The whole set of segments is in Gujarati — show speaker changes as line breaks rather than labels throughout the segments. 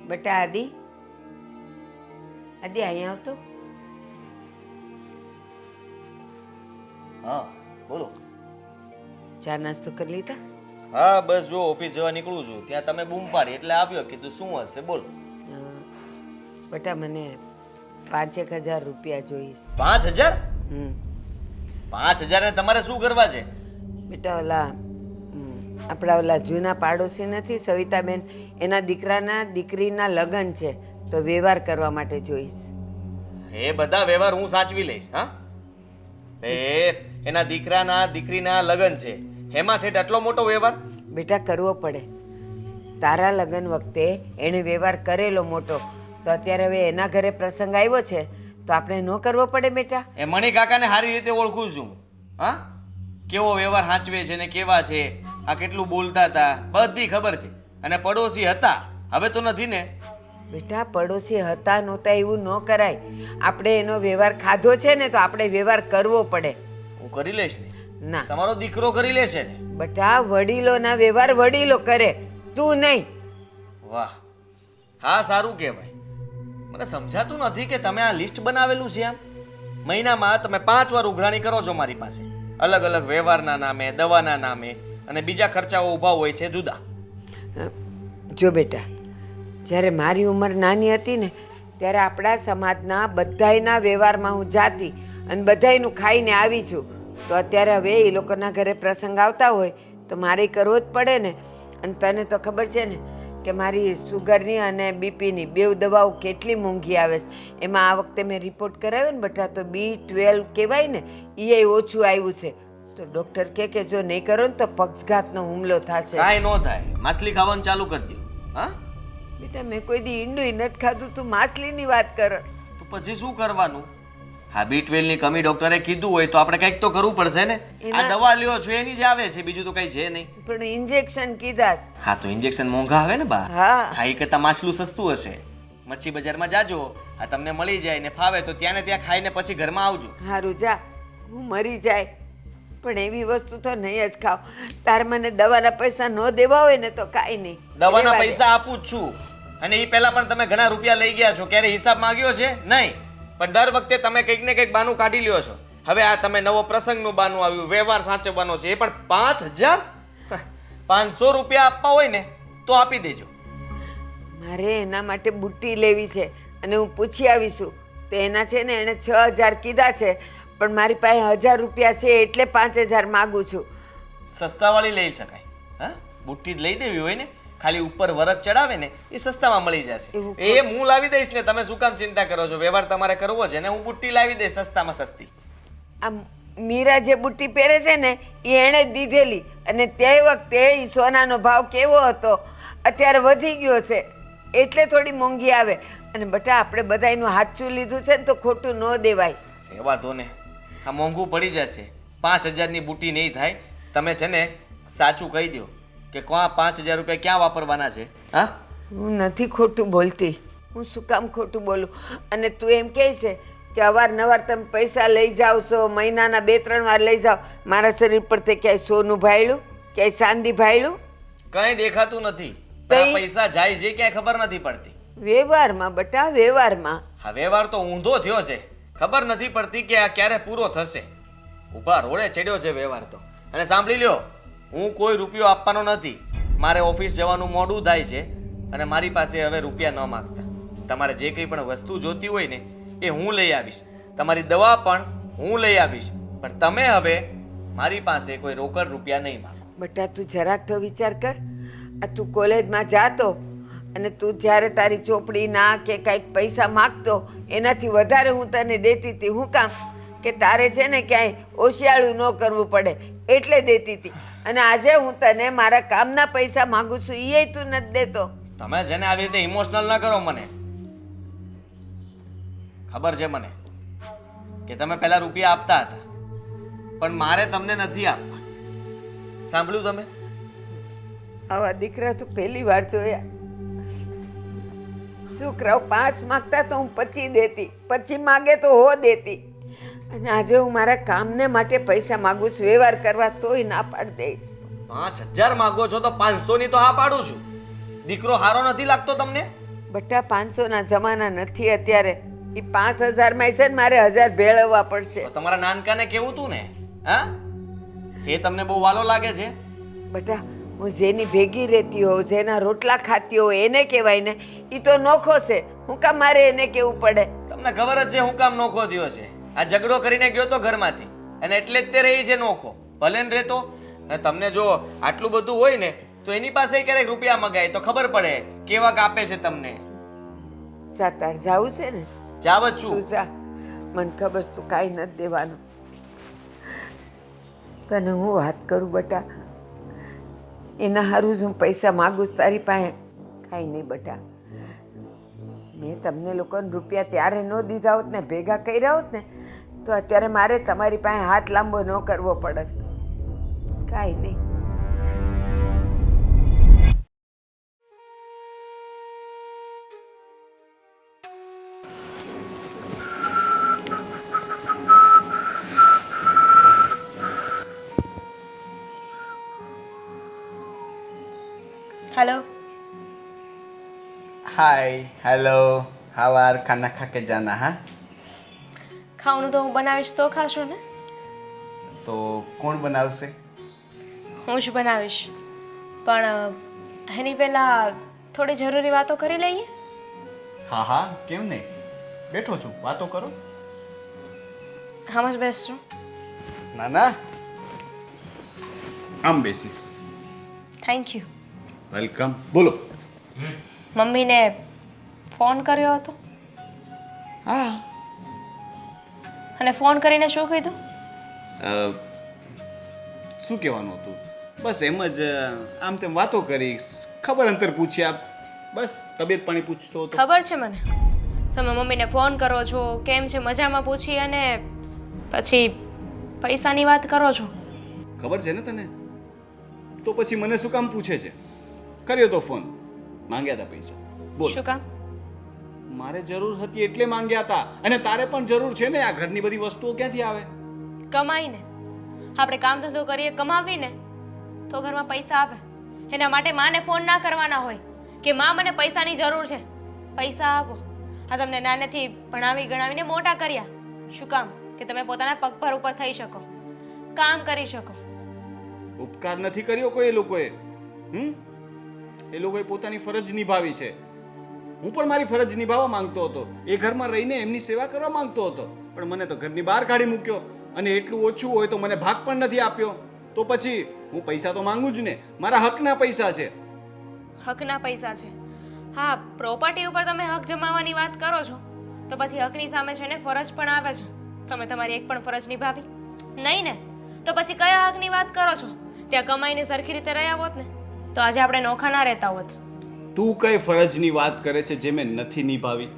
બેટા આદિ, અહીંયા આવતો.
હા બોલો.
ચા નાસ્તો કરી લીધા?
હા બસ જો ઓફિસ જવા નીકળું છું ત્યાં તમે બૂમ પાડી એટલે આવ્યો. કીધું શું હશે બોલો.
બેટા મને 5,000 રૂપિયા જોઈશ.
5,000? 5,000 ને તમારે શું કરવા છે?
બેટા આપણા ઓલા જૂના પાડોશી નથી સવિતાબેન, એના દીકરીના લગ્ન છે, તો વ્યવહાર કરવા માટે જોઈશ.
એ બધા વ્યવહાર હું સાચવી લઈશ. હા એના દીકરીના લગ્ન છે એમાં ઠેઠ આટલો મોટો વ્યવહાર?
બેટા કરવો પડે. તારા લગ્ન વખતે એણે વ્યવહાર કરેલો મોટો, તો અત્યારે હવે એના ઘરે પ્રસંગ આવ્યો છે તો આપણે ન કરવો પડે બેટા?
એ મણી કાકાને સારી રીતે ઓળખું છું. હા કેવો વ્યવહાર સાચવે છે ને કેવા છે, આ કેટલું બોલતા હતા બધી ખબર છે. અને પડોશી હતા, હવે તો નથી ને.
બેટા પડોશી હતા નહોતા એવું ન કરાય. આપણે એનો વ્યવહાર ખાધો છે ને તો આપણે વ્યવહાર કરવો પડે.
હું કરી લઈશ ને.
ના
તમારો દીકરો કરી લેશે ને.
બેટા વડીલોના વ્યવહાર વડીલો કરે, તું નહીં.
વાહ, હા સારું કહેવાય. મને સમજાતું નથી કે તમે આ લિસ્ટ બનાવેલું છે. આમ મહિનામાં તમે 5 વાર ઉઘરાણી કરો છો મારી પાસે, અલગ અલગ વ્યવહારના નામે, દવાના નામે, અને બીજા ખર્ચાઓ ઊભા હોય છે જુદા.
જો બેટા, જ્યારે મારી ઉંમર નાની હતી ને ત્યારે આપણા સમાજના બધાયના વ્યવહારમાં હું જાતી અને બધાયનું ખાઈને આવી છું. તો અત્યારે હવે એ લોકોના ઘરે પ્રસંગ આવતા હોય તો મારે કરવો જ પડે ને. અને તને તો ખબર છે ને કે મારી સુગરની અને બીપીની 2 દવાઓ કેટલી મોંઘી આવે છે. એમાં આ વખતે મેં રિપોર્ટ કરાવ્યો ને બેટા, તો B12 કહેવાય ને એ ઓછું આવ્યું છે. તો ડૉક્ટર કે જો નહીં કરો ને તો પક્ષઘાતનો હુમલો થશે.
કાંઈ ન થાય, માછલી ખાવાનું ચાલુ કરી દો. હા
બેટા મેં કોઈ દી ઈંડું નથી ખાધું, તું માછલીની વાત કરસ.
તો પછી શું કરવાનું? હા B12 ની કમી ડોક્ટરે કીધું હોય તો આપણે કંઈક તો કરવું પડશે ને. આ દવા લ્યો છો એની જ આવે છે, બીજું તો કઈ છે નહીં.
પણ ઇન્જેક્શન કીધા છે.
હા તો ઇન્જેક્શન મોંઘા આવે ને બા.
હા
એ કરતા માછલું સસ્તું હશે. મચ્છી બજારમાં જાજો, આ તમને મળી જાય ને ફાવે તો ત્યાં ને ત્યાં ખાઈને પછી ઘરમાં આવજો.
હારું જા, હું મરી જાય પણ એવી વસ્તુ તો નહીં જ ખાવ. તાર મને દવાના પૈસા ન દેવા હોય ને તો કાંઈ નહીં.
દવાના પૈસા આપું જ છું, અને એ પહેલા પણ તમે ઘણા રૂપિયા લઈ ગયા છો. ક્યારે હિસાબ માંગ્યો છે? નહીં. પણ દર વખતે તમે કંઈક ને કંઈક બાનું કાઢી લ્યો છો. હવે આ તમે નવો પ્રસંગનું બાનું આવ્યું, વ્યવહાર સાચવવાનો છે, એ પણ 5,000? 500 રૂપિયા આપવા હોય ને તો આપી દેજો.
મારે એના માટે બુટ્ટી લેવી છે અને હું પૂછી આવીશું. તો એના છે ને એણે 6,000 કીધા છે, પણ મારી પાસે 1,000 રૂપિયા છે એટલે 5,000 માગું છું.
સસ્તાવાળી લઈ શકાય. હા બુટ્ટી લઈ દેવી હોય ને, ખાલી ઉપર વરખ ચડાવે ને એ સસ્તામાં મળી જશે. એ હું લાવી દઈશ ને, તમે શું કામ ચિંતા કરો છો? વ્યવહાર તમારે કરવો છે ને, હું બુટ્ટી લાવી દઈશ સસ્તામાં સસ્તી.
આ મીરા જે બુટ્ટી પહેરે છે ને એ એણે જ દીધેલી, અને તે વખતે એ સોનાનો ભાવ કેવો હતો, અત્યારે વધી ગયો છે એટલે થોડી મોંઘી આવે. અને બટા આપણે બધાયનું હાચું લીધું છે ને તો ખોટું ન દેવાય.
એવા તો ને આ મોંઘું પડી જશે. 5,000ની બુટ્ટી નહીં થાય. તમે છે ને સાચું કહી દો કે 5,000 રૂપિયા ક્યાં વાપરવાના છે? હા
હું નથી ખોટું બોલતી, હું શું કામ ખોટું બોલું? અને તું એમ કહે છે કે અવારનવાર તમે પૈસા લઈ જાઓ છો, મહિનાના 2-3 વાર લઈ જાઓ. મારા શરીર પર તે ક્યાંય સોનું ભાયલું, ક્યાંય ચાંદી ભાયલું?
કંઈ દેખાતું નથી. પૈસા જાય છે ક્યાંય ખબર નથી પડતી.
વ્યવહારમાં બટા, વ્યવહારમાં.
હા વ્યવહાર તો ઊંધો થયો છે, ખબર નથી પડતી કે આ ક્યારે પૂરો થશે. ઉભા રોડે ચડ્યો છે વ્યવહાર તો. અને સાંભળી લ્યો, હું કોઈ રૂપિયો આપવાનો નથી. મારે ઓફિસ જવાનું મોડું થાય છે અને મારી પાસે હવે રૂપિયા ન માગતા. તમારે જે કંઈ પણ વસ્તુ જોતી હોય ને એ હું લઈ આવીશ. તમારી દવા પણ હું લઈ આવીશ. પણ તમે હવે મારી પાસે કોઈ રોકડ રૂપિયા નહીં માગો.
બટા તું જરાક તો વિચાર કર. આ તું કોલેજમાં જાતો અને તું જ્યારે તારી ચોપડીના કે કંઈક પૈસા માગતો એનાથી વધારે હું તને દેતી હતી. હું કામ? કે તારે છે ને ક્યાંય ઓશિયાળું ન કરવું પડે એટલે દેતી હતી. અને આજે હું તને મારા કામના પૈસા માગું છું, એ તું નથી દેતો.
તમે જેને આવી રીતે ઇમોશનલ ના કરો. મને ખબર છે મને કે તમે પહેલા રૂપિયા આપતા હતા, પણ મારે તમને નથી આપવા. સાંભળ્યું તમે?
આવા દીકરા તો પહેલી વાર જોયા. છોકરાઓ 5 માગતા તો હું 25 દેતી, 25 માગે તો હો દેતી. અને આજે હું મારા કામને માટે પૈસા માગું છું, વ્યવહાર કરવા તોય ના પાડી દઈશ.
5,000 માગો છો તો 500 ની તો હા પાડું છું. દીકરો હારો નથી લાગતો તમને?
બટા 500ના જમાના નથી અત્યારે. એ 5000માં છે ને મારે 1000 ભેળવવા પડશે.
તો તમારા નાનકાને કેવું તું ને? હા, એ તમને બહુ વાલો લાગે છે?
બટા, હું જેની ભેગી રહેતી હોઉં, જેના રોટલા ખાતી હોઉં એને કહેવાય ને. એ તો નોખો છે, હું કામ મારે એને કેવું પડે?
તમને ખબર જ છે હું કામ નોખો થયો છે. આ ઝઘડો કરીને ગયો તો ઘરમાંથી, અને એટલે જ તે રહી છે નોખો. ભલે ને રહેતો. અને તમને જો આટલું બધું હોય ને તો એની પાસે ક્યારેક રૂપિયા મગાય તો ખબર પડે કેવા કાપે છે તમને.
સાતાર જાવું છે ને?
જાવ જ છું.
તું જા, મને ખબર છે તું કાંઈ નથી દેવાનું. તને હું વાત કરું બટા, એના હારું જ હું પૈસા માગું છું તારી પાસે. કાંઈ નહીં બટા, મેં તમને લોકોને રૂપિયા ત્યારે ન દીધા હોત ને, ભેગા કર્યા હોત ને, તો અત્યારે મારે તમારી પાસે હાથ લાંબો ન કરવો પડત. કાંઈ નહીં.
Hello
hi hello how are खाना खा के जाना है
ખાવાનું તો હું બનાવીશ તો ખાશો ને?
तो कौन बनावશે?
હું જ બનાવીશ, પણ એની પહેલાં થોડી જરૂરી વાતો કરી લઈએ.
હા હા કેમ નહીં, બેઠો છું, વાતો કરો.
આમ જ બેસજો.
ના ના, આમ બેસીશ.
Thank you.
વેલકમ. બોલો.
મમ્મીને ફોન કર્યો હતો,
હા
અને ફોન કરીને શું કીધું?
શું કહેવાનું હતું? બસ એમ જ આમ તેમ વાતો કરી, ખબર અંતર પૂછ્યા, બસ તબિયત પાણી પૂછતો હતો.
ખબર છે મને, તમે મમ્મીને ફોન કરો છો, કેમ છે મજામાં પૂછી, અને પછી પૈસાની વાત કરો છો.
ખબર છે ને તને, તો પછી મને શું કામ પૂછે છે? કર્યો તો ફોન, માંગ્યા હતા પૈસા. બોલ.
શું કામ?
મારે જરૂર હતી એટલે માંગ્યા હતા, અને તારે પણ જરૂર છે ને. આ ઘરની બધી વસ્તુઓ ક્યાંથી આવે?
કમાઈને. આપણે કામ ધંધો કરીએ, કમાવીને તો ઘરમાં પૈસા આવે. એના માટે માને ફોન ના કરવાના હોય કે માં મને પૈસાની જરૂર છે, પૈસા આપો. આ તમને નાનેથી ભણાવી ગણાવીને મોટા કર્યા. શું કામ? કે તમે પોતાના પગ પર ઉપર થઈ શકો, કામ કરી શકો.
ઉપકાર નથી કર્યો કોઈ એ લોકોએ. એ લોકોએ પોતાની ફરજ નિભાવી છે. હું પણ મારી ફરજ નિભાવવા માંગતો હતો, એ ઘરમાં રહીને એમની સેવા કરવા માંગતો હતો, પણ મને તો ઘરની બહાર કાઢી મૂક્યો. અને એટલું ઓછું હોય તો મને ભાગ પણ નથી આપ્યો. તો પછી હું પૈસા તો માંગુ જ ને, મારા હકના પૈસા છે.
હકના પૈસા છે? હા, પ્રોપર્ટી ઉપર તમે હક જમાવવાની વાત કરો છો, તો પછી હકની સામે છે ને ફરજ પણ આવે છે. તમે તમારી એક પણ ફરજ નિભાવી નહીં ને, તો પછી કયા હકની વાત કરો છો? ત્યાં કમાઈને સરખી રીતે રહ્યા હોત ને તો આજે આપણે નોખા ના રહેતા હોત.
તું કઈ ફરજની વાત કરે છે જે મેં નથી નિભાવી?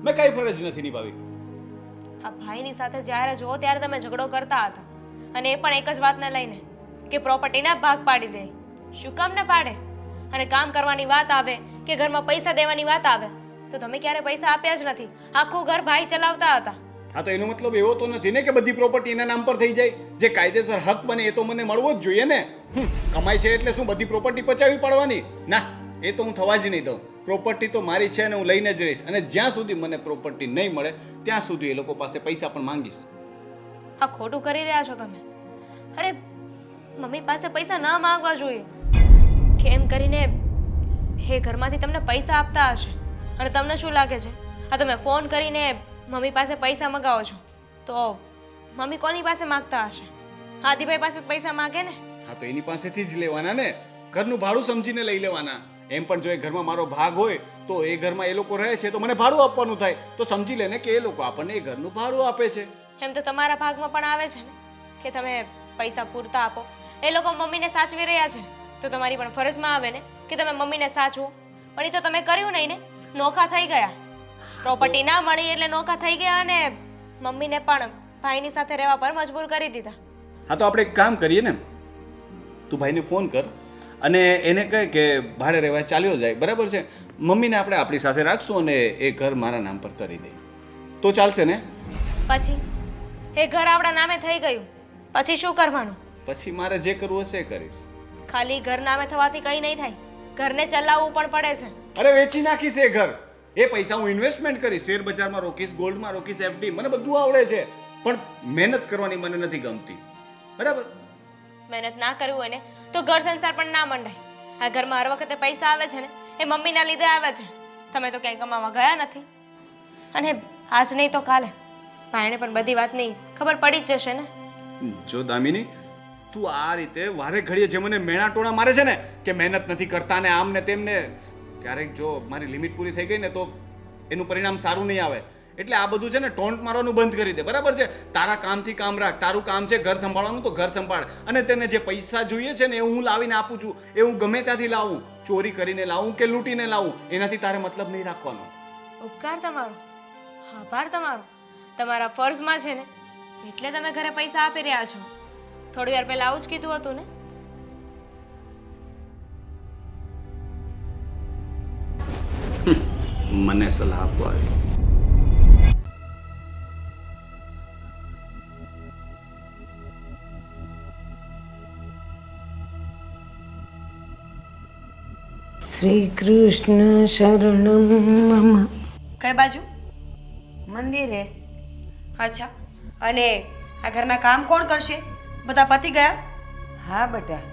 મેં કઈ ફરજ નથી નિભાવી.
આ ભાઈની સાથે જ્યારે જુઓ ત્યારે તમે ઝઘડો કરતા હતા, અને એ પણ એક જ વાતને લઈને કે પ્રોપર્ટીના ભાગ પાડી દે. શું કામ ના પાડે? અને કામ કરવાની વાત આવે કે ઘરમાં પૈસા દેવાની વાત આવે તો તમે ક્યારે પૈસા આપ્યા જ નથી. આખું ઘર ભાઈ ચલાવતા હતા.
હા, તો એનો મતલબ એવો તો નથી ને કે બધી પ્રોપર્ટી એના નામ પર થઈ જાય. જે કાયદેસર હક બને એ તો મને મળવો જ જોઈએ ને. કમાય છે એટલે શું બધી પ્રોપર્ટી પચાવી પાડવાની? ના, એ તો હું થવા જ નહીં દઉં. પ્રોપર્ટી તો મારી છે અને હું લઈને જ રહીશ. અને જ્યાં સુધી મને પ્રોપર્ટી નહીં મળે ત્યાં સુધી એ લોકો પાસે પૈસા પણ માંગીશ.
હા, ખોટું કરી રહ્યા છો તમે. અરે, મમ્મી પાસે પૈસા ના માંગવા જોઈએ. કેમ કરીને એ ઘરમાંથી તમને પૈસા આપતા હશે, અને તમને શું લાગે છે આ તમે ફોન કરીને મમ્મી પાસે પૈસા મગાવો છો તો મમ્મી કોની પાસે માંગતા હશે? આદિભાઈ પાસે પૈસા માંગે ને.
હા, તો એની પાસેથી જ લેવાના ને. ઘરનું ભાડું સમજીને લઈ લેવાના. એમ પણ જો એ ઘરમાં મારો ભાગ હોય તો એ ઘરમાં એ લોકો રહે છે તો મને ભાડું આપવાનું થાય, તો સમજી લે ને કે એ લોકો આપણને એ ઘરનું ભાડું આપે છે.
એમ તો તમારા ભાગમાં પણ આવે છે ને કે તમે પૈસા પૂરતા આપો. એ લોકો મમ્મીને સાચવી રહ્યા છે તો તમારી પણ ફરજમાં આવે ને કે તમે મમ્મીને સાચવો. પણ એ તો તમે કર્યું નહીં ને, નોખા થઈ ગયા. પ્રોપર્ટી ના મળી એટલે નોખા થઈ ગયા, અને મમ્મીને પણ ભાઈની સાથે રહેવા પર મજબૂર કરી દીધા.
હા, તો આપણે એક કામ કરીએ ને, તું ભાઈને ફોન કર અને એને કહે કે ભાડે રહેવા ચાલ્યો જાય, બરાબર છે? મમ્મીને આપણે આપણી સાથે રાખશું અને એ ઘર મારા નામ પર કરી દઈએ તો ચાલશે ને?
પછી એ ઘર આપણા નામે થઈ ગયું, પછી શું કરવાનું?
પછી મારે જે કરવું હશે એ કરીશ.
ખાલી ઘર નામે થવાથી કંઈ નહીં થાય. ઘરને ચલાવવું પણ પડે છે.
અરે વેચી નાખીશ એ ઘર. એ પૈસા હું ઇન્વેસ્ટમેન્ટ કરીશ, શેર બજારમાં રોકીશ, ગોલ્ડમાં રોકીશ, એફડી, મને બધું આવડે છે. પણ મહેનત કરવાની મને નથી ગમતી. બરાબર?
મહેનત ના કરવી હોય ને તો ઘર સંસાર પણ ના મંડાય. આ ઘરમાં હર વખતે પૈસા આવે છે ને એ મમ્મીના લીધે આવે છે. તમે તો ક્યાંય કમાવા ગયા નથી. અને આજ નહીં તો કાલે ભાઈને પણ બધી વાતની ખબર પડી જ જશે ને.
જો દામિની, તું આ રીતે વારે ઘડીએ જે મને મેણા ટોણા મારે છે ને કે મહેનત નથી કરતા ને આમ ને તેમ ને, ક્યારેક જો મારી લિમિટ પૂરી થઈ ગઈ ને તો એનું પરિણામ સારું નહીં આવે. એટલે આ બધું છે ને ટોન્ટ મારવાનું બંધ કરી દે. બરાબર છે? તારા કામથી કામ રાખ. તારું કામ છે ઘર સંભાળવાનું, તો ઘર સંભાળ. અને તેને જે પૈસા જોઈએ છે ને એ હું લાવીને આપું છું. એ હું ગમે ત્યાંથી લાવું, ચોરી કરીને લાવું કે લૂંટીને લાવું, એનાથી તારે મતલબ નહીં રાખવાનો.
ઉપકાર તમારો, આભાર તમારો. તમારા ફર્જમાં છે ને એટલે તમે ઘરે પૈસા આપી રહ્યા છો. થોડી વાર પહેલા આવું જ કીધું હતું ને.
મને સલાહ આપવા આવી.
શ્રી કૃષ્ણ શરણમ મમ.
કઈ બાજુ?
મંદિરે.
અચ્છા. અને આ ઘરના કામ કોણ કરશે? બધા પતી ગયા?
હા બેટા,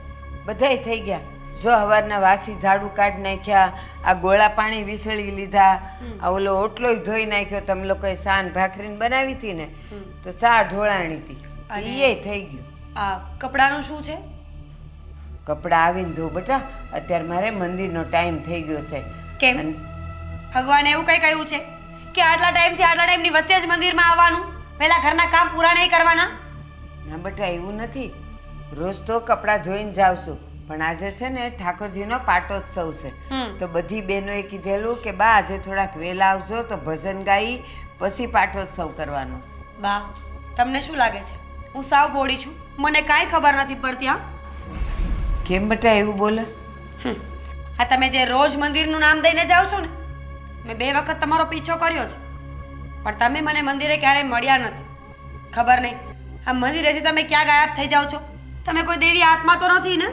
બધાય થઈ ગયા. જો હવારના વાસી ઝાડુ કાઢી નાખ્યા, આ ગોળા પાણી વિસળી લીધા, આ ઓલો ઓટલોય ધોઈ નાખ્યો. તમે લોકોએ સાન ભાખરીને બનાવી હતી ને તો સા ઢોળાણી હતી, એ થઈ ગયું.
આ કપડાનું શું છે?
કપડાં આવીને ધો બેટા, અત્યારે મારે મંદિરનો ટાઈમ થઈ ગયો છે.
કેમ?
અને
ભગવાને એવું કઈ કહ્યું છે કે આટલા ટાઈમથી આટલા ટાઈમની વચ્ચે જ મંદિરમાં આવવાનું, પહેલા ઘરના કામ પૂરા નહીં કરવાના?
ના બેટા, એવું નથી. રોજ તો કપડાં ધોઈને જાઉં છું, પણ આજે છે ને ઠાકોરજીનો પાટોત્સવ છે. તો બધી બહેનોએ કીધેલું કે બા આજે થોડાક વહેલા આવજો તો ભજન ગાઈ પછી પાટોત્સવ કરવાનો છે.
બા, તમને શું લાગે છે હું સાવ બોડી છું? મને કાંઈ ખબર નથી પડતી. હા,
કેમ બેટા એવું બોલસ?
હા, તમે જે રોજ મંદિરનું નામ દઈને જાઓ છો ને, મેં 2 વખત તમારો પીછો કર્યો છે, પણ તમે મને મંદિરે ક્યારેય મળ્યા નથી. ખબર નહીં આ મંદિરેથી તમે ક્યાં ગાયબ થઈ જાઓ છો? તમે કોઈ દેવી આત્મા તો નથી ને?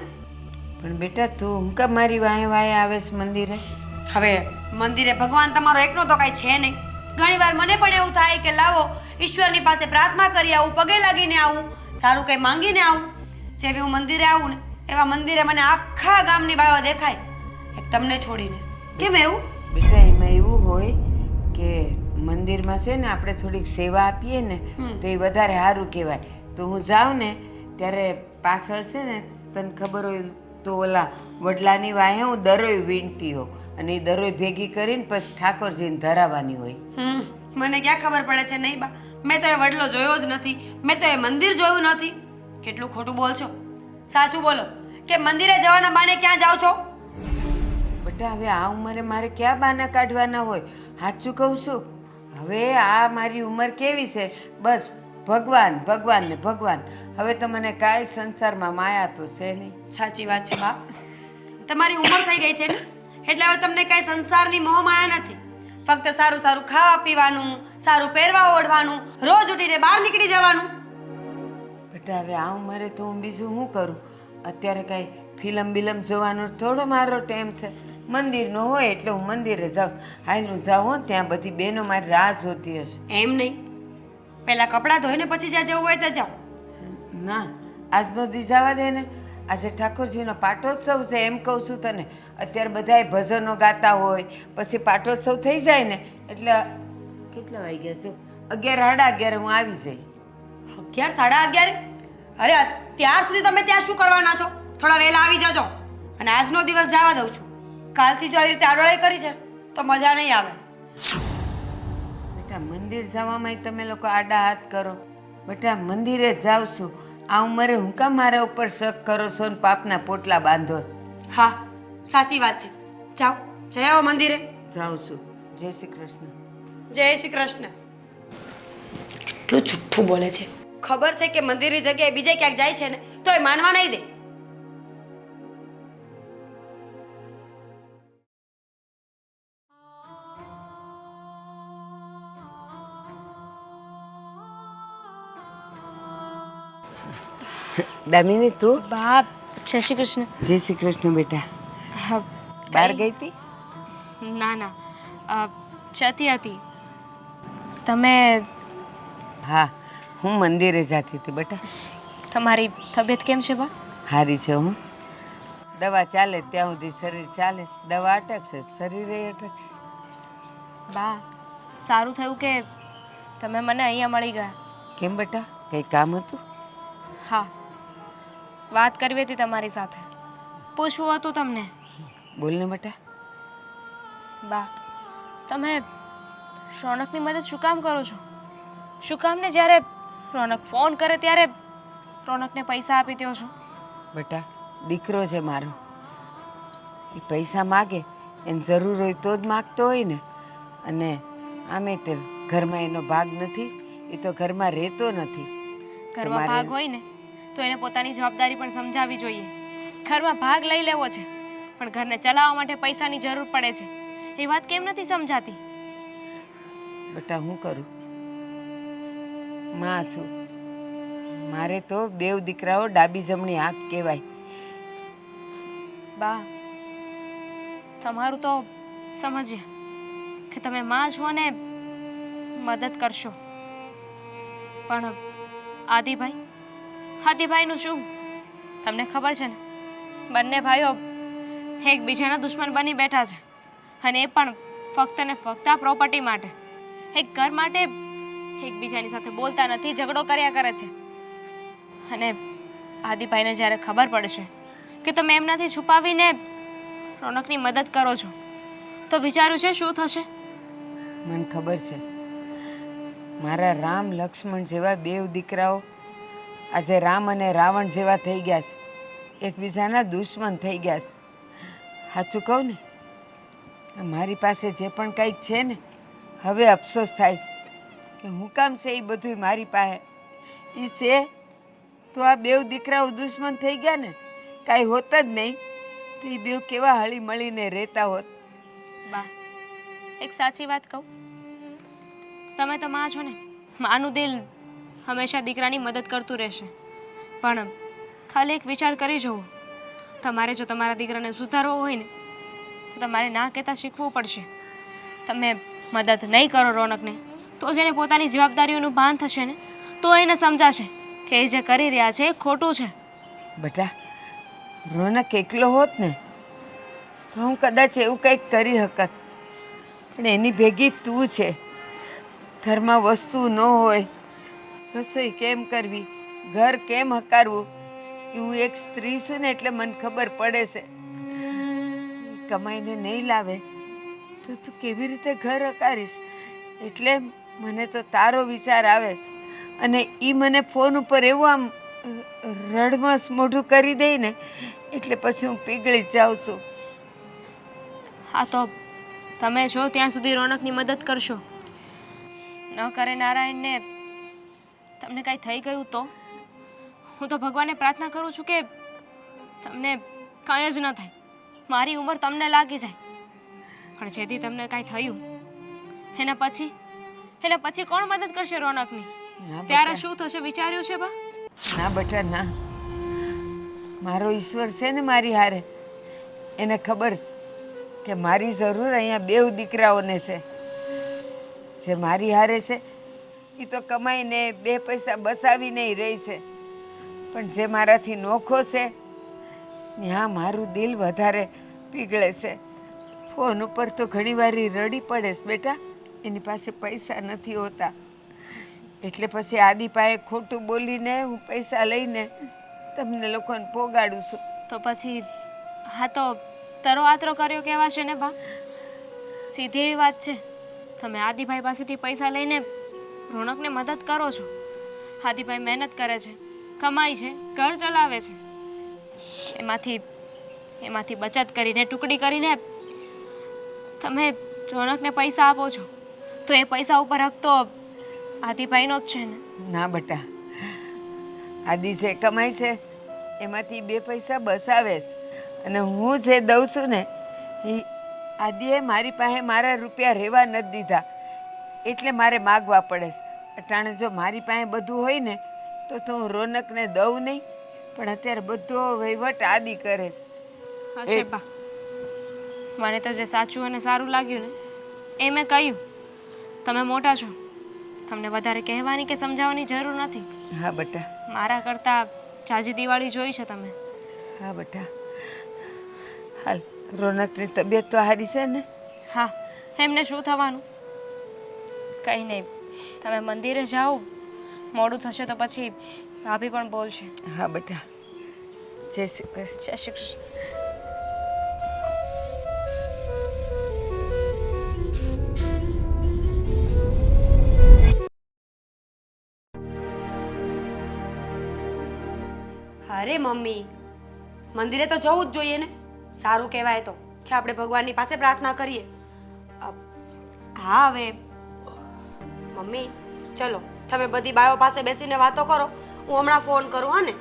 પણ બેટા તું હું કાં મારી વાંહે વાંહે આવેશ મંદિરે?
હવે મંદિરે ભગવાન તમારો એકનો તો કાંઈ છે નહીં. ઘણીવાર મને પણ એવું થાય કે લાવો ઈશ્વરની પાસે પ્રાર્થના કરી આવું, પગે લાગીને આવું, સારું કંઈ માંગીને આવું. જેવી હું મંદિરે આવું ને એવા મંદિરે મને આખા ગામની બાવા દેખાય, એક તમને છોડીને. કેમ એવું?
બેટા એમાં એવું હોય કે મંદિરમાં છે ને આપણે થોડીક સેવા આપીએ ને તો એ વધારે સારું કહેવાય. તો હું જાઉં ને ત્યારે પાછળ છે ને તને ખબર હોય તો ઓલા વડલાની વાહે હું દરોય વીણતી હોઉં, અને એ દરોય ભેગી કરીને પછી ઠાકોરજીને ધરાવવાની હોય.
મને ક્યાં ખબર પડે છે? નહીં બા, મેં તો એ વડલો જોયો જ નથી, મેં તો એ મંદિર જોયું નથી. કેટલું ખોટું બોલ છો? સાચું બોલો કે મંદિરે જવાના બાને ક્યાં જાઓ છો?
બેટા હવે આ ઉંમરે મારે ક્યાં બાના કાઢવાના હોય? સાચું કહું છું. હવે આ મારી ઉંમર કેવી છે, બસ ભગવાન ભગવાન ને ભગવાન. હવે તો મને કાંઈ સંસારમાં માયા તો છે નહીં.
સાચી વાત છે બા, તમારી ઉંમર થઈ ગઈ છે ને એટલે હવે તમને કાંઈ સંસારની મોહ માયા નથી. ફક્ત સારું સારું ખાવા પીવાનું, સારું પહેરવા ઓઢવાનું, રોજ ઉઠીને બહાર નીકળી જવાનું.
બેટા હવે આ ઉંમરે તો હું બીજું શું કરું? અત્યારે કાંઈ ફિલ્મ બિલમ જોવાનો થોડો મારો ટાઈમ છે. મંદિરનો હોય એટલે હું મંદિરે જાઉં. હાલ હું જાઉં હો, ત્યાં બધી બહેનો મારી રાહ જોતી હશે.
એમ નહીં, પહેલા કપડાં ધોઈને પછી જ્યાં જવું હોય ત્યાં જાઓ.
ના, આજનો દી જવા દે ને. આજે ઠાકોરજીનો પાટોત્સવ છે એમ કહું છું તને. અત્યારે બધાય ભજનો ગાતા હોય, પછી પાટોત્સવ થઈ જાય ને એટલે કેટલા વાગ્યા છો? 11 સાડા 11 હું આવી જઈ.
11 સાડા 11? અરે અત્યાર સુધી તમે ત્યાં શું કરવાના છો? થોડા વહેલા આવી જજો. અને આજનો દિવસ જવા દઉં છું. કાલથી જો આવી રીતે આડોળાઈ કરી છે તો મજા નહીં આવે.
બેટા મંદિર જવામાં તમે લોકો આડા હાથ કરો. બેટા મંદિરે જાઉં છું. આ ઉંમરે હું કામ મારા ઉપર શક કરો છો ને પાપના પોટલા બાંધો છો?
હા, સાચી વાત છે. જાઓ, જઈ આવો મંદિરે.
જાઉં છું. જય શ્રી કૃષ્ણ.
જય શ્રી કૃષ્ણ. કેટલું જુઠ્ઠું બોલે છે. ખબર છે કે મંદિરની જગ્યાએ બીજે ક્યાંક જાય છે ને તો એ માનવા નહીં દે.
દામિની તું?
બાપ, જય શ્રી કૃષ્ણ.
જય શ્રી કૃષ્ણ બેટા.
હા,
બહાર
કઈ?
ગઈ હતી?
ના ના જતી હતી. તમે
હા, હું મંદિરે જતી હતી બેટા.
તમારી તબિયત કેમ છે બા?
હારી છે હું. દવા ચાલે ત્યાં સુધી શરીર ચાલે, દવા અટકશે શરીરે અટકશે.
બા સારું થયું કે તમે મને અહીંયા મળી ગયા.
કેમ બેટા, કંઈ કામ હતું?
હા, વાત કરવી હતી તમારી સાથે, પૂછવું હતું તમને.
બોલ ને બેટા.
બા તમે રોનકની મદદ શું કામ કરો છો? શું કામ ને જ્યારે રોનક ફોન કરે ત્યારે રોનકને પૈસા આપી દો છો?
બેટા, દીકરો છે મારો, એ પૈસા માગે એને જરૂર હોય તો જ માગતો હોય ને. અને આમે તે ઘરમાં એનો ભાગ નથી, એ તો ઘરમાં રહેતો નથી.
ઘરમાં
તમારે-
ભાગ હોય ને તો એને પોતાની જવાબદારી પણ સમજાવવી જોઈએ. ઘરમાં ભાગ લઈ લેવો છે પણ ઘરને ચલાવવા માટે પૈસાની જરૂર પડે છે, એ વાત કેમ નથી સમજાતી?
બેટા હું કરું, માં છું. મારે તો બેવ દીકરાઓ ડાબી જમણી આંખ કહેવાય.
બા તમારું તો સમજીએ કે તમે માં છો ને મદદ કરશો, પણ આદિભાઈનું શું? તમને ખબર છે ને બંને ભાઈઓ એકબીજાના દુશ્મન બની બેઠા છે, અને એ પણ ફક્ત ને ફક્ત આ પ્રોપર્ટી માટે. એક ઘર માટે એકબીજાની સાથે બોલતા નથી, ઝઘડો કર્યા કરે છે. અને આદિભાઈને જ્યારે ખબર પડશે કે તમે એમનાથી છુપાવીને રોનકની મદદ કરો છો તો વિચાર્યું છે શું થશે?
મને ખબર છે, મારા રામ લક્ષ્મણ જેવા બેવ દીકરાઓ આજે રામ અને રાવણ જેવા થઈ ગયા છે, એકબીજાના દુશ્મન થઈ ગયા છે. સાચું કહું ને, મારી પાસે જે પણ કંઈક છે ને, હવે અફસોસ થાય છે કે હું કામ છે એ બધું મારી પાસે. એ છે તો આ બેવ દીકરાઓ દુશ્મન થઈ ગયા ને, કાંઈ હોત જ નહીં તો એ બેવ કેવા હળી મળીને રહેતા હોત.
બા એક સાચી વાત કહું, તમે તો માં છો ને, માનું દિલ હંમેશા દીકરાની મદદ કરતું રહેશે. પણ ખાલી એક વિચાર કરી જુઓ, તમારે જો તમારા દીકરાને સુધારવો હોય ને તો તમારે ના કહેતા શીખવું પડશે. તમે મદદ નહીં કરો રોનકને તો જ એને પોતાની જવાબદારીઓનું ભાન થશે ને, તો એને સમજાશે કે એ જે કરી રહ્યા છે એ ખોટું છે.
બેટા, રોનક એકલો હોત ને તો હું કદાચ એવું કંઈક કરી શકત, પણ એની ભેગી તું છે. ઘરમાં વસ્તુ ન હોય, રસોઈ કેમ કરવી, ઘર કેમ હકારવું, એ હું એક સ્ત્રી છું ને એટલે મને ખબર પડે છે. કમાઈને નહીં લાવે તો તું કેવી રીતે ઘર હકારીશ? એટલે મને તો તારો વિચાર આવે છે. અને એ મને ફોન ઉપર એવું આમ રડમસ મોઢું કરી દે ને એટલે પછી હું પીગળી જ જાઉં છું.
હા તો તમે જો ત્યાં સુધી રોનકની મદદ કરશો, ન કરે નારાયણને તમને કાંઈ થઈ ગયું તો હું તો ભગવાનને પ્રાર્થના કરું છું કે તમને કાંઈ જ ન થાય, મારી ઉંમર તમને લાગી જાય. પણ જેથી તમને કાંઈ થયું એના પછી કોણ મદદ કરશે રોનકની?
ના
ત્યારે
બેટા,
શું થશે વિચાર્યું છે બા?
ના બેટા ના. મારો ઈશ્વર છે ને મારી હારે, એને ખબર છે કે મારી જરૂર અહીંયા બેવ દીકરાઓને છે. જે મારી હારે છે એ તો કમાઈને બે પૈસા બસાવીને રહી છે, પણ જે મારાથી નોખો છે ત્યાં મારું દિલ વધારે પીગળે છે. ફોન ઉપર તો ઘણીવાર ઈ રડી પડે છે બેટા, એની પાસે પૈસા નથી હોતા એટલે પછી આદિપાએ ખોટું બોલીને હું પૈસા લઈને તમને લોકોને પોગાડું છું.
તો પછી હા તો તરો આતરો કર્યો કહેવાશે ને બા? સીધી એવી વાત છે, તમે આદિભાઈ પાસેથી પૈસા લઈને રોનકને મદદ કરો છો. આદિભાઈ મહેનત કરે છે, કમાય છે, ઘર ચલાવે છે, એમાંથી બચત કરીને ટુકડી કરીને તમે રોનકને પૈસા આપો છો, તો એ પૈસા ઉપર હક તો આદિભાઈનો જ છે ને?
ના બેટા, આદિ જે કમાય છે એમાંથી બે પૈસા બસાવે છે, અને હું જે દઉં છું ને એ આદિએ મારી પાસે મારા રૂપિયા રહેવા નથી દીધા એટલે મારે માગવા પડે છે. અટાણે જો મારી પાસે બધું હોય ને તો હું રોનકને દઉં નહીં, પણ અત્યારે બધો વહીવટ આદિ કરે છે.
હશે
એ-
બા, મને તો જે સાચું અને સારું લાગ્યું ને એ મેં કહ્યું. તમે મોટા છો, તમને વધારે કહેવાની કે સમજાવવાની જરૂર નથી.
હા બેટા,
મારા કરતાં જાજી દિવાળી જોઈ છે તમે.
હા બેટા. હાલ, રોનકની તબિયત તો સારી છે ને?
હા, એમને શું થવાનું? કંઈ નહીં, તમે મંદિરે જાઓ. મોડું થશે તો પછી ભાભી પણ બોલશે.
હા બેટા, જય શ્રી કૃષ્ણ.
જય શ્રી કૃષ્ણ.
અરે મમ્મી, મંદિરે તો જવું જ જોઈએ ને. સારું કહેવાય તો કે આપણે ભગવાનની પાસે પ્રાર્થના કરીએ. હા હવે મમ્મી, ચલો તમે બધી બાયો પાસે બેસીને વાતો કરો. હું હમણાં ફોન કરું. હા ને?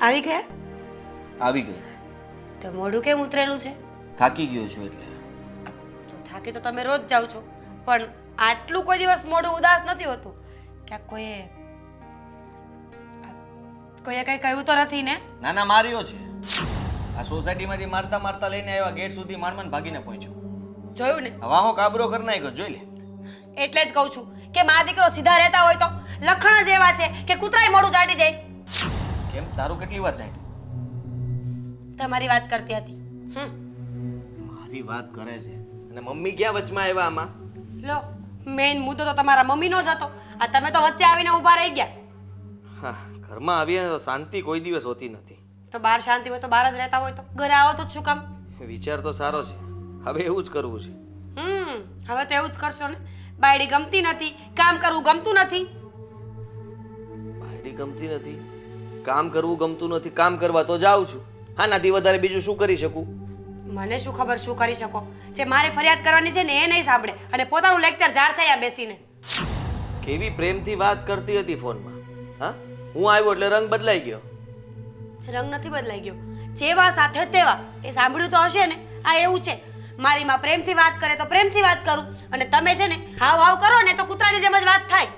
આવી ગયા?
આવી ગઈ.
તો મોઢું કેમ ઉતરેલું છે?
થાકી ગયો છું એટલે.
તો થાકી તો તમે રોજ જાઓ છો, પણ આટલું કોઈ દિવસ મોઢું ઉદાસ નથી હોતું. ક્યાંક કોઈએ કંઈ કહ્યું તો નથી ને?
નાના માર્યો છે. આ સોસાયટીમાંથી મારતા મારતા લઈને આવ્યા, ગેટ સુધી માંડ ભાગીને પહોંચ્યો.
જોયું ને?
વાહો કાબરો કરી નાખ્યો, જોઈ લે.
એટલે જ કહું છું કે મા દીકરો સીધા રહેતા હોય તો લખણ જ એવા છે કે કૂતરાય મોઢું ચાટી જાય.
કેમ, તારું કેટલી વાર જાય?
તમારી વાત કરતી હતી.
મારી વાત કરે છે અને મમ્મી ક્યાં વચમાં આવ્યા આમાં?
લો, મેઇન મુદ્દો તો તમારા મમ્મીનો જ હતો. આ તમે તો વચ્ચે આવીને ઊભા રહી ગયા.
હા, ઘરમાં આવીએ તો શાંતિ કોઈ દિવસ હોતી નથી.
તો બહાર શાંતિ હોય તો બહાર જ રહેતા હોય તો ઘરે આવો તો શું કામ?
વિચાર તો સારો છે, હવે એવું જ કરવું છે.
હવે તો એવું જ કરશો ને. બાયડી ગમતી નથી, કામ કરવું ગમતું નથી.
બાયડી ગમતી નથી, કામ કરવું ગમતું નથી, કામ કરવા તો જાઉં છું. આનાથી વધારે બીજું શું કરી શકું?
મને શું ખબર શું કરી શકો? જે મારે ફરિયાદ કરવાની છે ને એ નહીં સાંભળે અને પોતાનું લેક્ચર ઝાડશે અહીંયા બેસીને.
કેવી પ્રેમથી વાત કરતી હતી ફોનમાં. હા, હું આવ્યો એટલે રંગ બદલાઈ ગયો.
રંગ નથી બદલાઈ ગયો, જેવા સાથે તેવા. એ સાંભળ્યું તો હશે ને? આ એવું છે, મારી માં પ્રેમથી વાત કરે તો પ્રેમથી વાત કરું, અને તમે છે ને હાવ હાવ કરો ને તો કૂતરાની જેમ જ વાત થાય.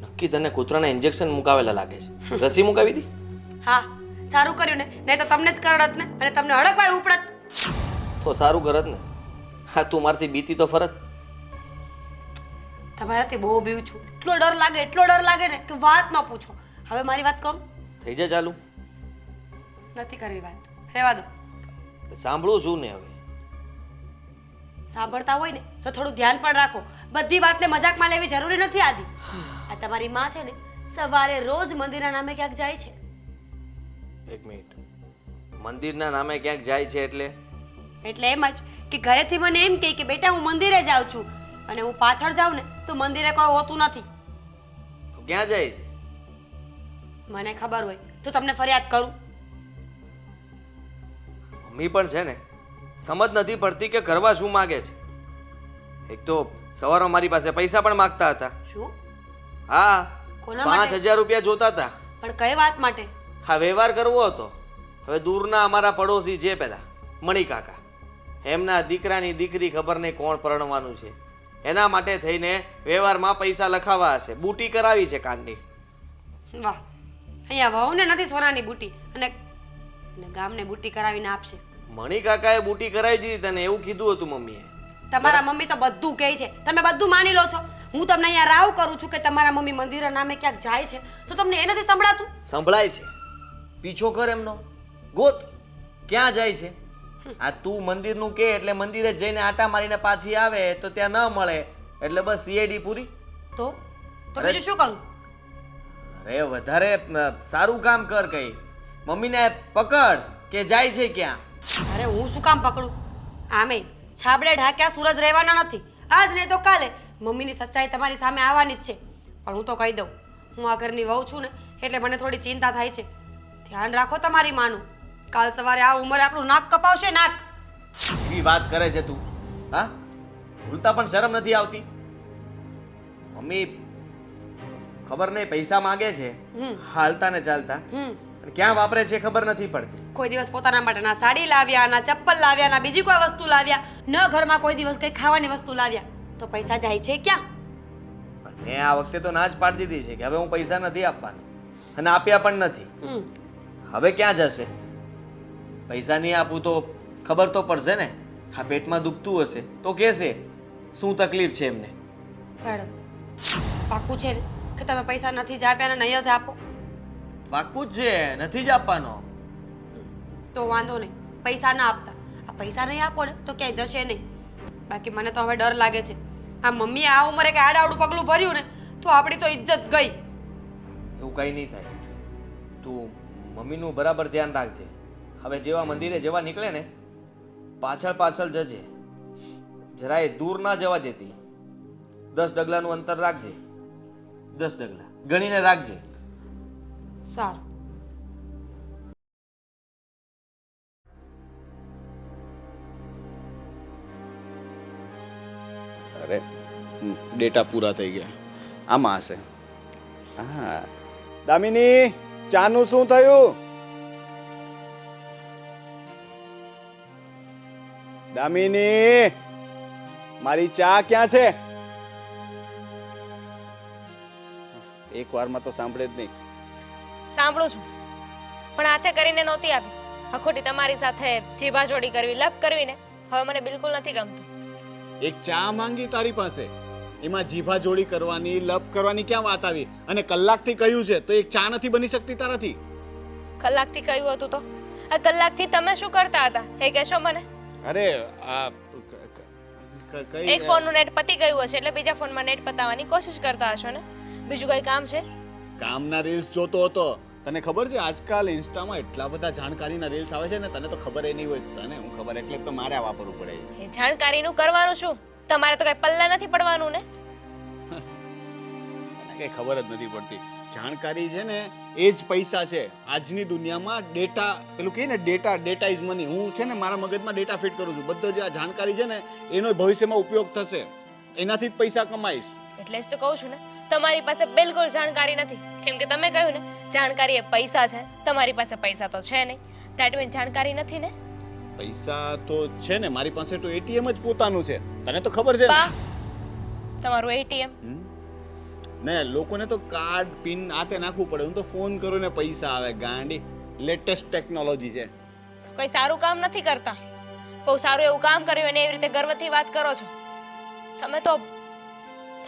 નક્કી તને કૂતરાના ઇન્જેક્શન મુકાવેલા લાગે છે. રસી મુકાવી હતી?
હા, સારું કર્યું ને, નહીં તો તમને જ કરડત ને અને તમને હડકવાય ઉપડત.
તો સારું કરત ને. હા, તું મારથી બીતી તો ફરત.
તમારાથી બહુ બીવું છું. એટલો ડર લાગે ને કે વાત ન પૂછો. હવે મારી વાત કરું?
થઈ જા ચાલુ.
નથી કરવી વાત, રહેવા દો.
સાંભળું છું ને હવે.
સાંભળતા હોય ને તો થોડું ધ્યાન પણ રાખો. બધી વાતને મજાકમાં લેવી જરૂરી નથી. આદિ, આ તમારી માં છે ને સવારે રોજ મંદિરના નામે ક્યાંક જાય છે.
એક મિનિટ, મંદિરના નામે ક્યાંક જાય છે એટલે?
એટલે એમ જ કે ઘરેથી મને એમ કહે કે બેટા હું મંદિરે જાઉં છું, અને હું પાછળ જાઉં ને તો મંદિરે કોઈ હોતું નથી.
તો ક્યાં જાય છે?
મને ખબર હોય તો તમને ફરિયાદ કરું.
મમ્મી પણ છે ને સમજ નથી પડતી કે કરવા શું માગે છે. એક તો સવારમાં મારી પાસે પૈસા પણ માંગતા હતા.
શું?
હા,
કોના માટે?
5000 રૂપિયા જોતા હતા.
પણ કઈ વાત માટે?
હા, વ્યવહાર કરવો હતો. હવે દૂરના અમારા પડોશી છે પેલા મણિકાકા, એમના દીકરાની દીકરી ખબર નહીં કોણ પરણવાનું છે, એના માટે થઈને વ્યવહારમાં પૈસા લખાવા હશે. બુટી કરાવી છે કાનની.
વાહ, અહીંયા વહુને નથી સોનાની બુટી, અને ગામને બુટી કરાવીને આપશે.
મણિકાકાએ બુટી કરાવી દીધી તને એવું કીધું હતું મમ્મીએ.
તમારા મમ્મી તો બધું કહે છે, તમે બધું માની લો છો. હું તમને અહીંયા રાવ કરું છું કે તમારા મમ્મી મંદિરના નામે ક્યાંક જાય છે, તો તમને એ નથી સંભળાતું?
સંભળાય છે. પીછો કર એમનો, ગોત ક્યાં જાય છે. આ તું મંદિરનું કે એટલે મંદિરે જઈને આટા મારીને પાછી આવે તો ત્યાં ન મળે એટલે બસ સીઆઈડી પૂરી.
તો બીજું શું કરું?
અરે વધારે સારું કામ કર. કઈ મમ્મીને પકડ કે જાય છે ક્યાં.
અરે હું શું કામ પકડું? આમે છાબડે ઢાક્યા સૂરજ રહેવાના નથી. આજ નહીં તો કાલે મમ્મીની સચ્ચાઈ તમારી સામે આવવાની જ છે. પણ હું તો કહી દઉં, હું આ ઘરની વહુ છું ને એટલે મને થોડી ચિંતા થાય છે. ધ્યાન રાખો તમારી માનું. કાલ સવારે આ ઉંમરે આપણું નાક કપાવશે. નાક
એવી વાત કરે છે તું? હા, ભૂલતા પણ શરમ નથી આવતી? મમ્મી ખબર નહીં પૈસા માંગે છે હાલતા ને ચાલતા, પણ ક્યાં વાપરે છે ખબર નથી પડતી.
કોઈ દિવસ પોતાના માટે ના સાડી લાવ્યા, ના ચપ્પલ લાવ્યા, ના બીજી કોઈ વસ્તુ લાવ્યા, ન ઘરમાં કોઈ દિવસ કઈ ખાવાની વસ્તુ લાવ્યા, તો પૈસા જાય છે ક્યાં?
મેં આ વખતે તો ના જ પાડી દીધી છે કે હવે હું પૈસા નથી આપવાનો, અને આપ્યા પણ નથી. હવે ક્યાં જશે? પૈસા નહીં આપું તો ખબર તો પડશે ને. હા, પેટમાં દુખતું હશે તો કહેશે શું તકલીફ છે એમને.
મેડમ પાક્કું છે ને કે તમે પૈસા નથી જ આપ્યા ને નહીં જ આપો?
પાક્કું જ છે, નથી જ આપવાનો.
તો વાંધો નહીં, પૈસા ના આપતા. આ પૈસા નહીં આપો ને તો ક્યાંય જશે નહીં. બાકી મને તો હવે ડર લાગે છે. આ મમ્મીએ આ ઉંમરે કે આડાવડું પગલું ભર્યું ને તો આપણી તો ઇજ્જત ગઈ.
એવું કંઈ નહીં થાય. તું મમ્મીનું બરાબર ધ્યાન રાખજે. હવે જેવા મંદિરે જવા નીકળે ને પાછળ પાછળ જજે. જરાય દૂર ના જવા દેતી. 10 ડગલાનું અંતર રાખજે. 10 ડગલા ગણીને રાખજે.
સારું.
અરે ડેટા પૂરા થઈ ગયા. આમાં હશે. હા દામિની, ચાનું શું થયું? દામિની, મારી ચા ક્યાં છે? એક વારમાં તો સાંભળે જ નહીં.
સાંભળું છું પણ હાથે કરીને નહોતી આપી. ખોટી તમારી સાથે જીભાજોડી કરવી, લપ કરવી ને હવે મને બિલકુલ નથી ગમતું.
એક ચા માંગી તારી પાસે, એમાં જીભા જોડી કરવાની, લપ કરવાની ક્યાં વાત આવી? અને કલાકથી કહ્યું છે તો એક ચા નથી બની શકતી તારાથી?
કલાકથી કહ્યું હતું તો આ કલાકથી તમે શું કરતા હતા એ કહેશો મને?
અરે આ કઈ
એક ફોનનું નેટ પતી ગયું હશે એટલે બીજા ફોનમાં નેટ પતાવવાની કોશિશ કરતા હશો ને. બીજું કઈ કામ છે?
કામના રીલ્સ જોતો હતો. તને ખબર છે આજકાલ ઇન્સ્ટામાં એટલા બધા જાણકારીના રીલ્સ આવે છે ને, તને તો ખબર એ નહીં હોય. તને હું ખબર એટલે તો મારે આ વાપરવું પડે છે.
એ જાણકારીનું કરવાનું શું? તમારે તો કઈ પલ્લા નથી પડવાનું ને.
મને કઈ ખબર જ નથી પડતી. જાણકારી છે ને એ જ પૈસા છે આજની દુનિયામાં. ડેટા પેલું કહે ને ડેટા ઇઝ મની. હું છે ને મારા મગજમાં ડેટા ફિટ કરું છું. બધો જે આ જાણકારી છે ને એનો ભવિષ્યમાં ઉપયોગ થશે, એનાથી જ પૈસા કમાઈશ.
એટલે જ તો કહું છું ને તમારી પાસે બિલકુલ જાણકારી નથી. કેમ કે તમે કહ્યું ને જાણકારી એ પૈસા છે. તમારી પાસે પૈસા તો છે નહીં. ધેટ મીન્સ જાણકારી નથી ને.
પૈસા તો છે ને મારી પાસે, તો એટીએમ જ પોતાનું છે. તને તો ખબર છે ને?
બા, તમારું એટીએમ
ને લોકોને તો કાર્ડ પિન આતે નાખવું પડે. હું તો ફોન કરું ને પૈસા આવે. ગાંડી લેટેસ્ટ ટેકનોલોજી છે.
કોઈ સારું કામ નથી કરતા. બહુ સારું એવું કામ કર્યું અને એવી રીતે ગર્વથી વાત કરો છો.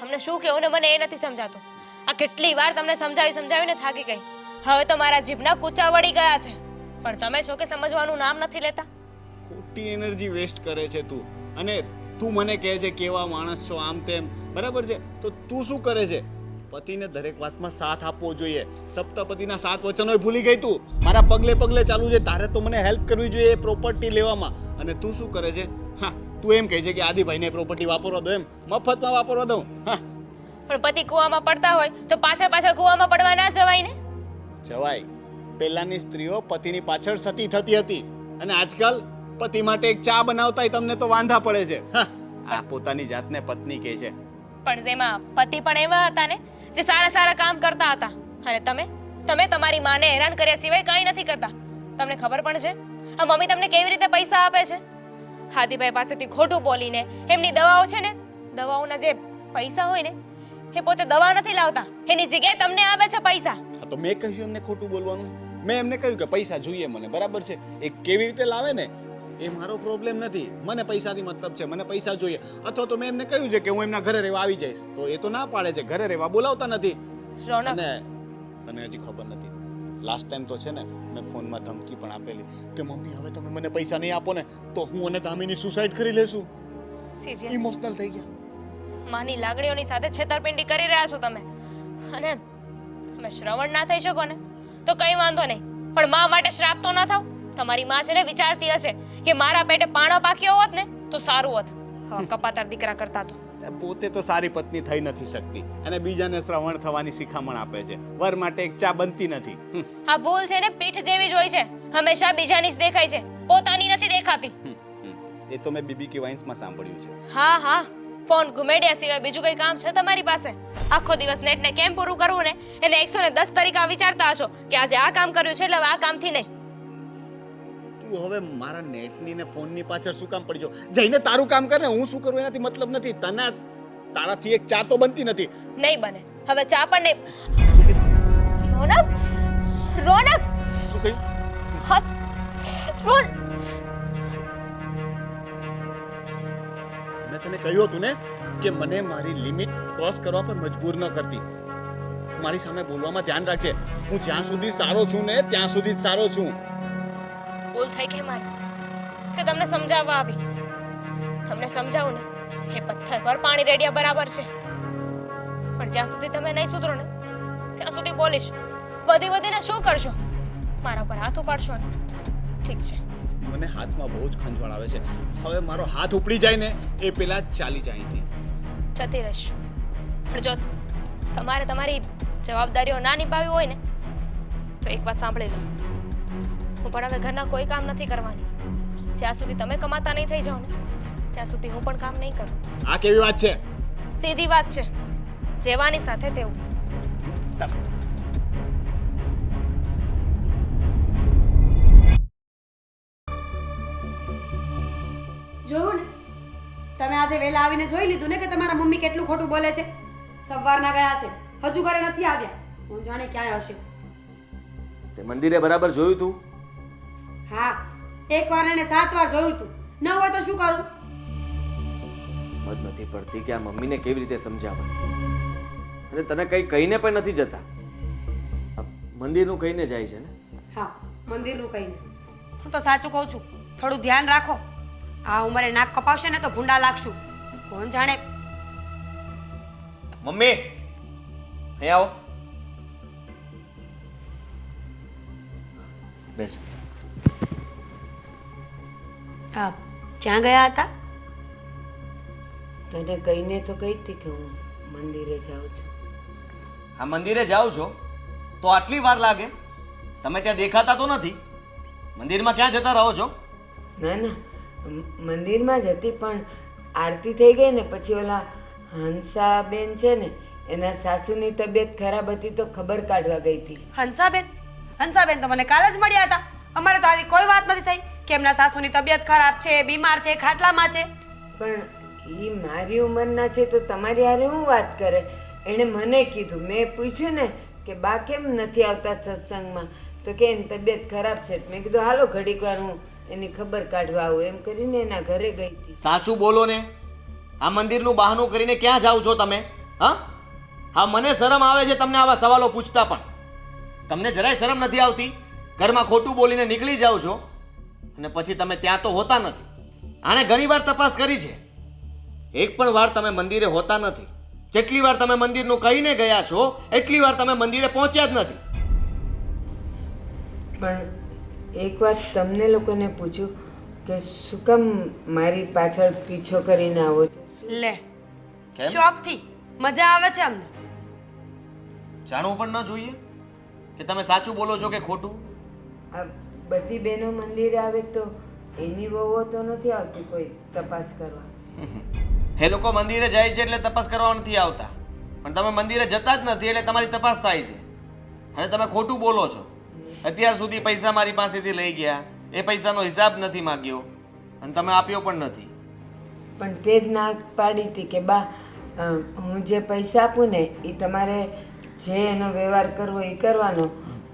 તમને શું કહેવું ને મને એ નથી સમજાતું. આ કેટલી વાર તમને સમજાવીને થાકી ગઈ. હવે તો મારા જીભના કૂચા વળી ગયા છે. પણ તમે છો કે સમજવાનું નામ નથી લેતા.
ખોટી એનર્જી વેસ્ટ કરે છે તું. અને તું મને કહે છે કેવા માણસ છો આમ તેમ, બરાબર છે? તો તું શું કરે છે? પતિને દરેક વાતમાં સાથ આપવો જોઈએ. સપ્તપતિના 7 વચનો ભૂલી ગઈ તું. મારા પગલે પગલે ચાલુ છે. તારે તો મને હેલ્પ કરવી જોઈએ પ્રોપર્ટી લેવામાં. અને તું શું કરે છે? હા, તું એમ કહે છે કે આદિભાઈને પ્રોપર્ટી વાપરવા દો, એમ મફતમાં વાપરવા દઉં? હા,
પણ પતિ કૂવામાં પડતા હોય તો પાછળ કૂવામાં પડવા ના જવાય ને.
જવાય. પહેલાની સ્ત્રીઓ પતિની પાછળ સતી થતી હતી અને આજકાલ પતિ માટે એક ચા બનાવતાય તમને તો વાંધા પડે છે. હા, આ પોતાની જાતને પત્ની કહે છે.
પણ તેમાં પતિ પણ એવા હતા ને જે સારા કામ કરતા હતા. અને તમે તમારી માને હેરાન કર્યા સિવાય કંઈ નથી કરતા. તમને ખબર પણ છે આ મમ્મી તમને કેવી રીતે પૈસા આપે છે? હાદીભાઈ પાસેથી ખોટું બોલીને એમની દવાઓ છે ને, દવાઓના જે પૈસા હોય ને એ પોતે દવા નથી લાવતા, એની જગ્યાએ તમને આપે છે પૈસા.
હા, તો મેં કહ્યું એમને ખોટું બોલવાનું? મેં એમને કહ્યું કે પૈસા જોઈએ મને, બરાબર છે? એ કેવી રીતે લાવે ને એ મારો પ્રોબ્લેમ નથી. મને પૈસાથી મતલબ છે, મને પૈસા જોઈએ. અથવા તો મેં એમને કહ્યું છે કે હું એમના ઘરે રહેવા આવી જઈશ, તો એ તો ના પાડે છે. ઘરે રહેવા બોલાવતા નથી.
રોનક,
અને તને હજી ખબર નથી, લાસ્ટ ટાઈમ તો છે ને મેં ફોનમાં ધમકી પણ આપેલી કે મમ્મી હવે તમે મને પૈસા નહીં આપો ને તો હું અને દામિની સુસાઇડ કરી લેશું.
સિરિયસ
ઇમોશનલ થઈ ગયા.
માની લાગણીઓની સાથે છેતરપિંડી કરી રહ્યા છો તમે. અને તમે શ્રવણ ના થઈ શકો ને તો કઈ વાંધો નહીં, પણ મા માટે શ્રાપ તો ન થાવ. તમારી માં છે ને વિચારતી હશે કે મારા પેટે પાણો પાક્યો હોત ને તો સારું હોત. હવે કપાતર દીકરા કરતા તો
પોતે તો સારી પત્ની થઈ નથી શકતી અને બીજાને શ્રવણ થવાની શિખામણ આપે છે. વર માટે એક ચા બનતી નથી.
આ ભૂલ છે ને પીઠ જેવી જ હોય છે. હંમેશા બીજાની જ દેખાય છે, પોતાની નથી દેખાતી.
એ તો મેં બીબી કે વાઇન્સમાં સાંભળ્યું છે.
હા, ફોન ગુમેડ્યા સિવાય બીજું કઈ કામ છે તમારી પાસે? આખો દિવસ નેટને કેમ પૂરું કરવું ને એને 110 તરીકા વિચારતા હશો કે આજે આ કામ કર્યું છે એટલે હવે આ કામથી નહીં.
તું હવે મારા નેટની ને ફોનની પાછળ શું કામ પડી જો? જઈને તારું કામ કર ને, હું શું કરું એનાથી મતલબ નથી. તારાથી એક ચા તો બનતી નથી.
નહીં બને. હવે ચા પણ નહીં.
શું કીધું?
રોનક,
શું કહ્યું?
રોનક
કહ્યું હતું ને કે મને મારી લિમિટ ક્રોસ કરવા પર મજબૂર ન કરતી. મારી સામે બોલવામાં ધ્યાન રાખજે. હું જ્યાં સુધી સારો છું ને ત્યાં સુધી જ સારો છું.
ભૂલ થઈ કે મારી કે તમને સમજાવવા આવી. તમને સમજાવું ને એ પથ્થર પર પાણી રેડિયા બરાબર છે, પણ જ્યાં સુધી તમે નહીં સુધરો ને ત્યાં સુધી બોલીશ. વધીને શું કરશો? મારા પર હાથ ઉપાડશો ને? ઠીક છે.
મને હાથમાં બહુ જ ખંજવાળ આવે છે. હવે મારો હાથ ઉપડી જાય ને એ પેલા જ ચાલી જાય અહીંથી.
જતી રહીશ. પણ જો તમારે તમારી જવાબદારીઓ ના નિભાવી હોય ને તો એક વાત સાંભળી લો. હું પણ હવે ઘરના કોઈ કામ નથી કરવાની. જ્યાં સુધી તમે કમાતા નહીં થઈ જાઓ ને ત્યાં સુધી હું પણ કામ નહીં કરું.
આ કેવી વાત છે?
સીધી વાત છે. જેવાની સાથે તેવું.
જોયું ને, તમે આજે વહેલા આવીને જોઈ લીધું ને કે તમારા મમ્મી કેટલું ખોટું બોલે છે. સવારના ગયા છે, હજુ ઘરે નથી આવ્યા. હું જાણે ક્યાંય હશે.
તે મંદિરે બરાબર જોયું તું?
હા, એક વાર એને 7 વાર જોયું તું. ન હોય તો શું કરું?
સમજ નથી પડતી કે આ મમ્મીને કેવી રીતે સમજાવવા. અને તને કંઈ કહીને પણ નથી જતા. આ મંદિરનું કહીને જાય છે ને?
હા, મંદિરનું કહીને. હું તો સાચું કહું છું, થોડું ધ્યાન રાખો. આ ઉંમરે નાક કપાવશે ને તો ભૂંડા લાગશું. કોણ જાણે.
મમ્મી અહીં આવો. બેસ.
હા, ક્યાં ગયા હતા?
તને કહીને તો કહી હતી કે હું મંદિરે જાઉં છું.
આ મંદિરે જાઓ છો તો આટલી વાર લાગે? તમે ત્યાં દેખાતા તો નથી. મંદિરમાં ક્યાં જતા રહો છો?
ના ના, મંદિરમાં જ હતી, પણ આરતી થઈ ગઈ ને પછી ઓલા હંસાબેન છે ને એના સાસુની તબિયત ખરાબ હતી તો ખબર કાઢવા ગઈ હતી.
હંસાબેન? હંસાબેન તો મને કાલે જ મળ્યા હતા. અમારે તો આવી કોઈ વાત નથી થઈ કે એમના સાસુની તબિયત ખરાબ છે, બીમાર છે, ખાટલામાં છે.
પણ એ મારી ઉંમરના છે તો તમારી હારે હું વાત કરે? એણે મને કીધું, મેં પૂછ્યું ને કે બા કેમ નથી આવતા સત્સંગમાં, તો કે એની તબિયત ખરાબ છે. મેં કીધું હાલો ઘડીક વાર હું એની ખબર કાઢવા આવું, એમ કરીને એના ઘરે ગઈ હતી.
સાચું બોલો ને. આ મંદિરનું બહાનું કરીને ક્યાં જાઓ છો તમે? હા હા, મને શરમ આવે છે તમને આવા સવાલો પૂછતા. પણ તમને જરાય શરમ નથી આવતી? ઘરમાં ખોટું બોલીને નીકળી જાઓ છો અને પછી તમે ત્યાં તો હોતા નથી. આણે ઘણી વાર તપાસ કરી છે, એક પણ વાર તમે મંદિરે હોતા નથી. જેટલી વાર તમે મંદિરનું કહીને ગયા છો એટલી વાર તમે મંદિરે પહોંચ્યા જ નથી.
પણ એક વાત તમને લોકોને પૂછું કે શું કામ મારી પાછળ પીછો કરીને આવો છો?
લે,
કેમ?
શોખથી. મજા આવે છે અમને.
જાણવું પણ ન જોઈએ કે તમે સાચું બોલો છો કે ખોટું?
આ બધી બહેનો મંદિરે આવે તો એની વહુઓ તો નથી આવતી કોઈ તપાસ કરવા?
એ લોકો મંદિરે જાય છે એટલે તપાસ કરવા નથી આવતા, પણ તમે મંદિરે જતા જ નથી એટલે તમારી તપાસ થાય છે. અને તમે ખોટું બોલો છો. અત્યાર સુધી પૈસા મારી પાસેથી લઈ ગયા, એ પૈસાનો હિસાબ નથી માંગ્યો અને તમે આપ્યો પણ નથી.
પણ તે જ ના પાડી હતી કે બા હું જે પૈસા આપું ને એ તમારે જે એનો વ્યવહાર કરવો એ કરવાનો,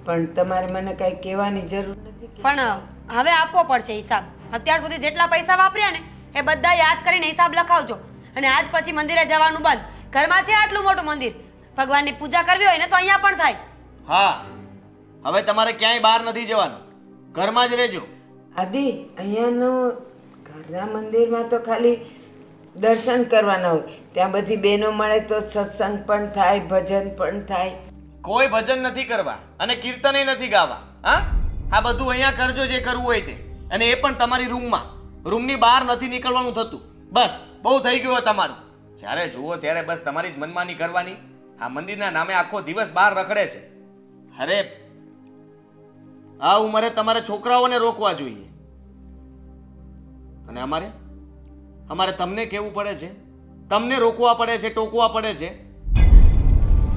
પણ તમારે મને કાંઈ કહેવાની જરૂર નથી.
પણ હવે આપવો પડશે હિસાબ. અત્યાર સુધી જેટલા પૈસા વાપર્યા ને એ બધા યાદ કરીને હિસાબ લખાવજો. અને આજ પછી મંદિરે જવાનું બંધ. ઘરમાં છે આટલું મોટું મંદિર, ભગવાનની પૂજા કરવી હોય ને તો અહીંયા પણ થાય.
હા, હવે તમારે ક્યાંય બહાર નથી જવાનું, ઘરમાં જ રહેજો.
આદિ, અહીંયાનું ઘરના મંદિરમાં તો ખાલી દર્શન કરવાના હોય, ત્યાં બધી બહેનો મળે તો સત્સંગ પણ થાય, ભજન પણ થાય.
કોઈ ભજન નથી કરવા અને કીર્તનય નથી ગાવા. હા, આ બધું અહીંયા કરજો જે કરવું હોય તે, અને એ પણ તમારી રૂમમાં. રૂમની બહાર નથી નીકળવાનું થતું. બસ, બહુ થઈ ગયું તમારું. જ્યારે જુઓ ત્યારે બસ તમારી જ મનમાની કરવાની. આ મંદિરના નામે આખો દિવસ બહાર રખડે છે. અરે, આ ઉંમરે તમારે છોકરાઓને રોકવા જોઈએ. અને અમારે તમને કેવું પડે છે, તમને રોકવા પડે છે, ટોકવા પડે છે.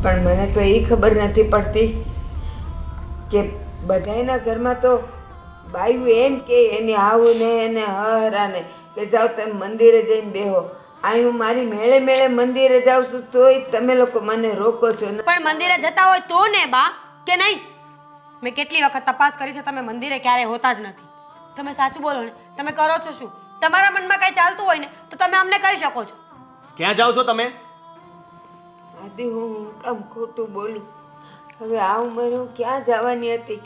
પણ મને તો એ ખબર નથી પડતી કે બધાયના ઘરમાં તો બાયું એમ કે એની આવું ને એને હરાને કે જાઓ તમે મંદિરે જઈને બેહો. અહીં હું મારી મેળે મેળે મંદિરે જાઉં છું તોય તમે લોકો મને રોકો છો ને.
પણ મંદિરે જતા હોય તો ને બા, કે નહીં? મેં કેટલી વખત તપાસ કરી છે, તમે મંદિરે ક્યારેય હોતા જ નથી. તમે સાચું બોલો ને, તમે કરો છો શું? તમારા મનમાં કાંઈ ચાલતું હોય ને તો તમે અમને કહી શકો છો.
ક્યાં જાઓ છો તમે?
આદિ હું કામ ખોટું બોલું? હવે આ ઉંમરે હું ક્યાં જવાની હતી?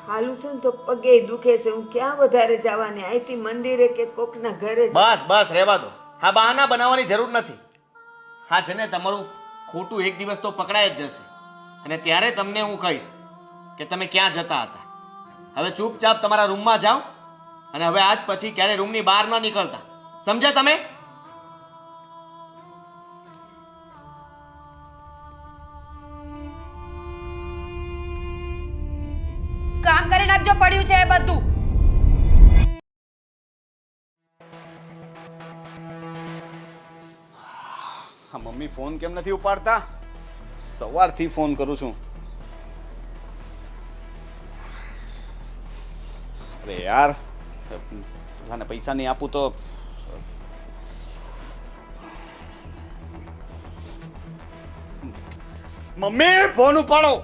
હાલું છું ને તો પગે દુખે છે. હું ક્યાં વધારે જવાની? અહીંથી મંદિરે કે કોકના ઘરે જ.
બસ બસ રહેવા દો. હા, બહાના બનાવવાની જરૂર નથી. હા છે ને, તમારું ખોટું એક દિવસ તો પકડાઈ જ જશે અને ત્યારે તમને હું કહીશ કે તમે ક્યાં જતા હતા. હવે ચૂપચાપ તમારા રૂમમાં જાઓ અને હવે આજ પછી ક્યારે રૂમની બહાર ન નીકળતા. સમજ્યા તમે?
કામ કરી નાખજો, પડ્યું છે એ બધું.
હા, મમ્મી ફોન કેમ નથી ઉપાડતા? સવારથી ફોન કરું છું. અરે યાર, પેલાને પૈસા નહીં આપું તો મમ્મી ફોન ઉપાડો.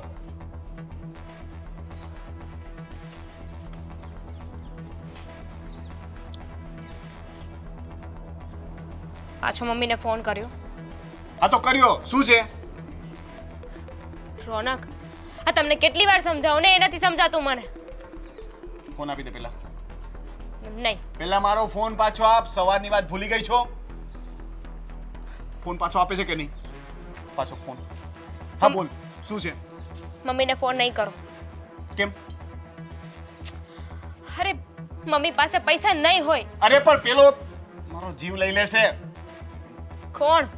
પાછો મમ્મીને ફોન કર્યો.
હા તો કર્યો, શું છે?
રોનક, આ તમને કેટલી વાર સમજાવું ને, એ નથી સમજાતું મને.
ફોન આપી દે પેલા.
નહીં,
પેલા મારો ફોન પાછો આપ. સવારની વાત ભૂલી ગઈ છો? ફોન પાછો આપે છે કે નહીં? પાછો ફોન. હા બોલ, શું છે?
મમ્મીને ફોન નહીં કરો.
કેમ?
અરે મમ્મી પાસે પૈસા નહીં હોય.
અરે પણ પેલો મારો જીવ લઈ લેશે.
કોણ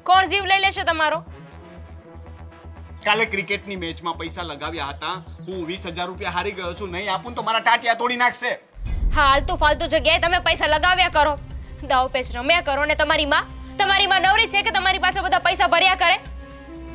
કોણ જીવ લઈ લેશે તમારો?
કાલે ક્રિકેટની મેચમાં પૈસા લગાવ્યા હતા. હું 20,000 રૂપિયા હારી ગયો છું. નહીં આપું તો મારા ટાટિયા તોડી નાખશે.
હા, આલતુ ફાલતુ જગ્યાએ તમે પૈસા લગાવ્યા કરો, દાવ પેચ રમ્યા કરો ને તમારી માં નવરી છે કે તમારી પાસે બધા પૈસા ભર્યા કરે?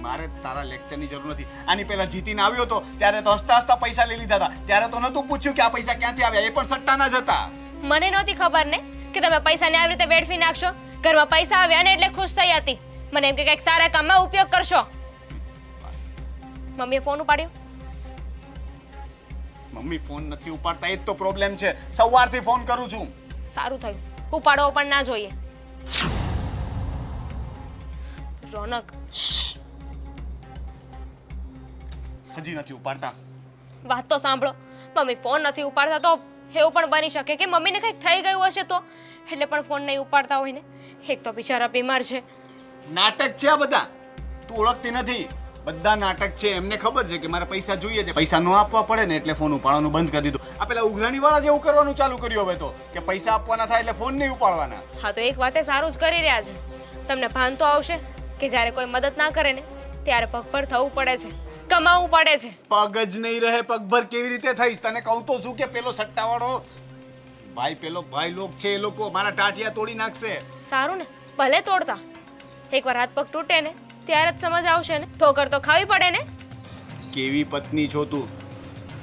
મારે તારા લેક્ચરની જરૂર નથી. આની પહેલા જીતીને આવ્યો તો ત્યારે તો હસતા હસતા પૈસા લઈ લીધા હતા. ત્યારે તો નતું પૂછ્યું કે આ પૈસા ક્યાંથી આવ્યા. એ પણ સટ્ટાના જ હતા.
મને નહોતી ખબર ને કે તમે પૈસાને આવી રીતે વેડફી નાખશો. ઘરમાં પૈસા આવ્યા ને એટલે ખુશ થઈ હતી. મને એમ કે કંઈક સારા કામમાં ઉપયોગ કરશો. મમ્મીએ ફોન ઉપાડ્યો?
મમ્મી ફોન નથી ઉપાડતા, એ જ તો પ્રોબ્લેમ છે. સવારથી ફોન કરું છું.
સારું થયું, ઉપાડવો પણ ના જોઈએ. રોનક,
હજી નથી ઉપાડતા.
વાત તો સાંભળો. મમ્મી ફોન નથી ઉપાડતા તો એવું પણ બની શકે કે મમ્મીને કંઈક થઈ ગયું હશે તો એટલે પણ ફોન નહીં ઉપાડતા હોય ને. એક તો બિચારા બીમાર છે.
નાટક છે આ બધા. તું ઓળખતી નથી. બધા નાટક છે. એમને ખબર છે કે મારે પૈસા જોઈએ છે. પૈસા ન આપવા પડે ને એટલે ફોન ઉપાડવાનું બંધ કરી દીધું. આ પેલા ઉઘરાણી વાળા જેવું કરવાનું ચાલુ કર્યું હવે તો, કે પૈસા આપવાના થાય એટલે ફોન નહીં ઉપાડવાના.
હા, તો એક વાતે સારું જ કરી રહ્યા છે. તમને ભાન તો આવશે કે જ્યારે કોઈ મદદ ના કરે ને ત્યારે પગભર થવું પડે છે, કમાવવું પડે છે.
પગ જ નહીં રહે, પગભર કેવી રીતે થઈશ? તને કહું તો શું કે પેલો સટ્ટાવાળો ભાઈ, પેલો ભાઈ લોક છે, એ લોકો મારા ટાટિયા તોડી નાખશે.
સારું ને, ભલે તોડતા. એકવાર હાથ પગ તૂટે ને ત્યારે જ સમજ આવશે ને. ઠોકર તો ખાવી પડે ને.
કેવી પત્ની છો તું?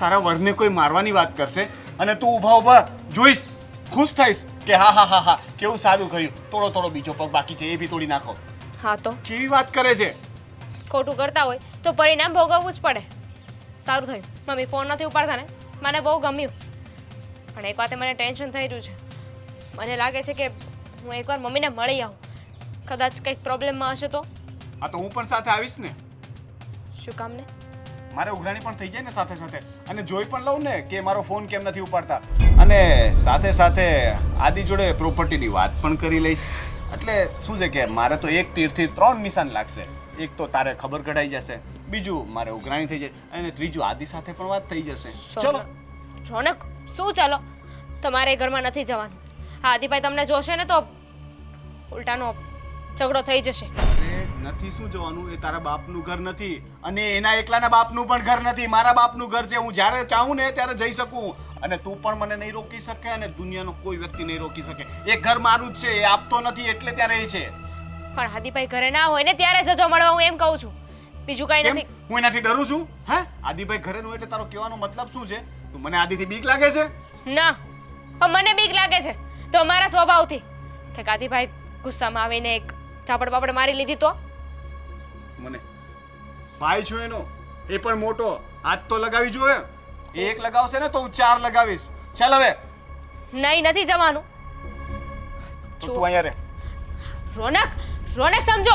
તારા વરને કોઈ મારવાની વાત કરશે અને તું ઊભા ઊભા જોઈશ, ખુશ થઈશ કે હા હા હા હા કેવું સારું કર્યું. થોડો બીજો પગ બાકી છે, એ બી તોડી નાખો.
હા, તો
કેવી વાત કરે છે?
ખોટું કરતા હોય તો પરિણામ ભોગવવું જ પડે. સારું થયું મમ્મી ફોન નથી ઉપાડતા ને, મને બહુ ગમ્યું. પણ એક વાતે મને ટેન્શન થઈ રહ્યું છે. મને લાગે છે કે હું એકવાર મમ્મીને મળી આવું. કદાચ કંઈક પ્રોબ્લેમમાં હશે તો.
હા તો હું પણ સાથે આવીશ ને.
શું કામ ને?
મારે ઉઘરાણી પણ થઈ જાય ને સાથે સાથે, અને જોઈ પણ લઉં ને કે મારો ફોન કેમ નથી ઉપાડતા. અને સાથે સાથે આદિ જોડે પ્રોપર્ટીની વાત પણ કરી લઈશ. એટલે શું છે કે મારે તો એક તીરથી 3 નિશાન લાગશે. એક તો તારે ખબર કઢાઈ જશે, બીજું મારે ઉઘરાણી થઈ જાય, અને ત્રીજું આદિ સાથે પણ વાત થઈ જશે. ચલો.
રોનક, શું ચાલો? તમારે એ ઘરમાં નથી જવાનું. હા, આદિભાઈ તમને જોશે ને તો ઉલટાનો ઝઘડો થઈ જશે.
અરે નથી શું જવાનું? એ તારા બાપનું ઘર નથી અને એના એકલાના બાપનું પણ ઘર નથી. મારા બાપનું ઘર છે. હું જ્યારે ચાહું ને ત્યારે જઈ શકું, અને તું પણ મને નહીં રોકી શકે અને દુનિયાનો કોઈ વ્યક્તિ નહીં રોકી શકે. એ ઘર મારું જ છે. એ આપતો નથી એટલે ત્યારે એ છે.
પણ આદિભાઈ ઘરે ના હોય ને ત્યારે જજો મળવા, હું એમ કહું છું. બીજું કઈ
કેમ?
નથી.
હું એનાથી ડરું છું? હે? આદિભાઈ ઘરે ન હોય એટલે તારો કહેવાનો મતલબ શું છે? તું મને આદિથી બીક લાગે છે?
ના, પણ મને બીક લાગે છે તો મારા સ્વભાવથી. કે આદિભાઈ ગુસ્સામાં આવીને એક ચાપડ બાપડ મારી લીધી તો?
મને ભાઈ છું એનો, એ પણ મોટો. હાથ તો લગાવી જોવે. એક લગાવશે ને તો હું 4 લગાવીશ. ચાલ હવે.
નહીં, નથી જવાનું.
તો તું અહીંયા રહે.
રોનક રોનક સમજો